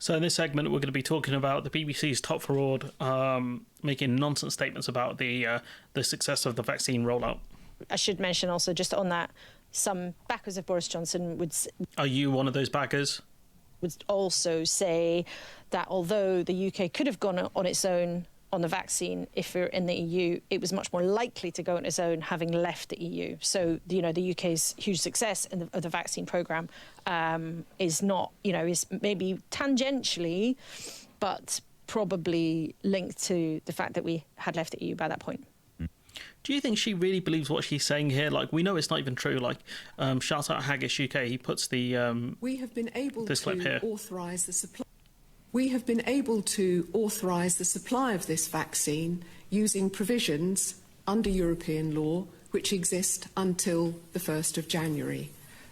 So in this segment, we're going to be talking about the BBC's top fraud making nonsense statements about the success of the vaccine rollout. I should mention also, just on that, some backers of Boris Johnson would... Are you one of those backers? ...would also say that although the UK could have gone on its own on the vaccine, if we're in the EU, it was much more likely to go on its own having left the EU. So, the UK's huge success of the vaccine programme is not, is maybe tangentially, but probably linked to the fact that we had left the EU by that point. Do you think she really believes what she's saying here? Like, we know it's not even true. Like, shout out Haggis UK. He puts the we have been able this clip here. Authorise the supply. We have been able to authorise the supply of this vaccine using provisions under European law which exist until the 1st of January.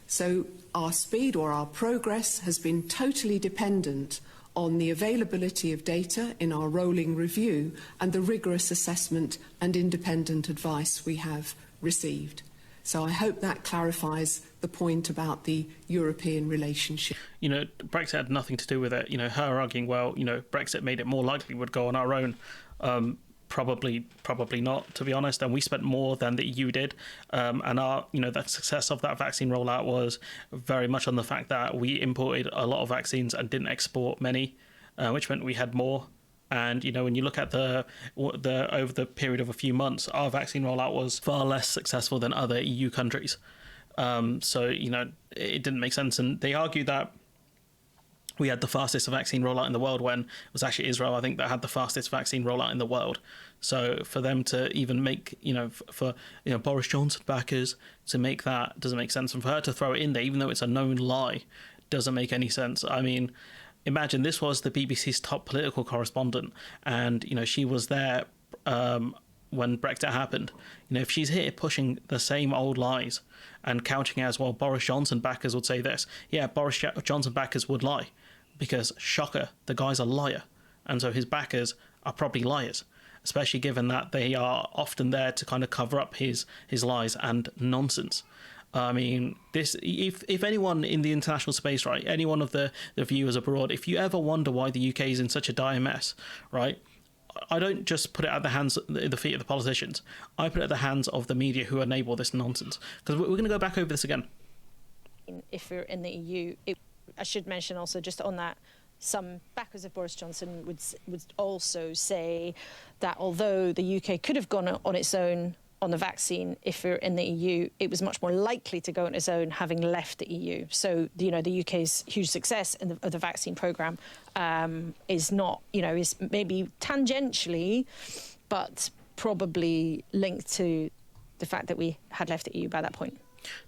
So our speed or our progress has been totally dependent on the availability of data in our rolling review and the rigorous assessment and independent advice we have received. So I hope that clarifies the point about the European relationship. Brexit had nothing to do with it. Her arguing, well, Brexit made it more likely we'd go on our own. Probably not, to be honest. And we spent more than the EU did. And our, the success of that vaccine rollout was very much on the fact that we imported a lot of vaccines and didn't export many, which meant we had more. And, when you look at the over the period of a few months, our vaccine rollout was far less successful than other EU countries. So, it didn't make sense. And they argued that we had the fastest vaccine rollout in the world when it was actually Israel, I think, that had the fastest vaccine rollout in the world. So for them to even make, for Boris Johnson backers to make that doesn't make sense. And for her to throw it in there, even though it's a known lie, doesn't make any sense. I mean, imagine this was the BBC's top political correspondent, and she was there when Brexit happened. If she's here pushing the same old lies and couching it as, well, Boris Johnson backers would say this. Yeah, Boris Johnson backers would lie, because shocker, the guy's a liar, and so his backers are probably liars, especially given that they are often there to kind of cover up his lies and nonsense. I mean, this, if anyone in the international space, right, any one of the viewers abroad, if you ever wonder why the UK is in such a dire mess, right, I don't just put it at the feet of the politicians. I put it at the hands of the media who enable this nonsense. Because we're going to go back over this again. If we're in the EU, I should mention also, just on that, some backers of Boris Johnson would also say that although the UK could have gone on its own on the vaccine, if we're in the EU, it was much more likely to go on its own having left the EU. So, the UK's huge success of the vaccine programme is not, is maybe tangentially, but probably linked to the fact that we had left the EU by that point.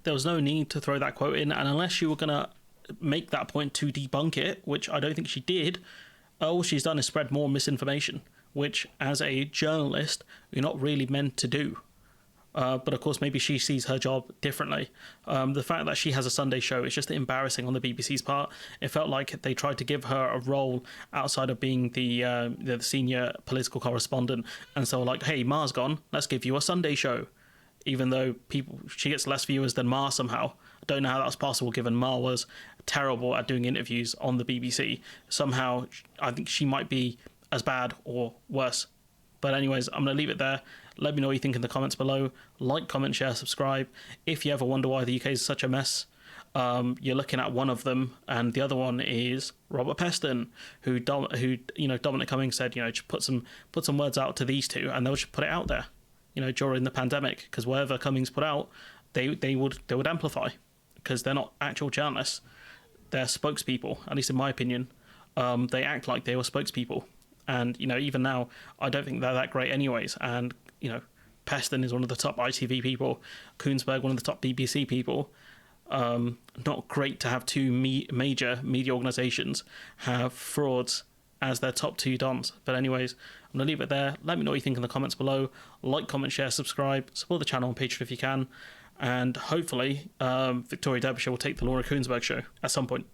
There was no need to throw that quote in, and unless you were going to make that point to debunk it, which I don't think she did, all she's done is spread more misinformation, which, as a journalist, you're not really meant to do. But of course, maybe she sees her job differently. The fact that she has a Sunday show is just embarrassing on the BBC's part. It felt like they tried to give her a role outside of being the senior political correspondent, and so like, hey, Ma's gone, let's give you a Sunday show. Even though she gets less viewers than Ma somehow. I don't know how that was possible, given Ma was terrible at doing interviews on the BBC. Somehow, I think she might be as bad or worse. But anyways, I'm going to leave it there. Let me know what you think in the comments below. Like, comment, share, subscribe. If you ever wonder why the UK is such a mess, you're looking at one of them, and the other one is Robert Peston, who Dominic Cummings said, just put some words out to these two, and they'll just put it out there, during the pandemic, because whatever Cummings put out, they would amplify, because they're not actual journalists, they're spokespeople. At least in my opinion, they act like they were spokespeople. And, even now, I don't think they're that great anyways. And, Peston is one of the top ITV people. Koonsberg, one of the top BBC people. Not great to have two major media organisations have frauds as their top two dons. But anyways, I'm going to leave it there. Let me know what you think in the comments below. Like, comment, share, subscribe. Support the channel on Patreon if you can. And hopefully, Victoria Derbyshire will take the Laura Koonsberg show at some point.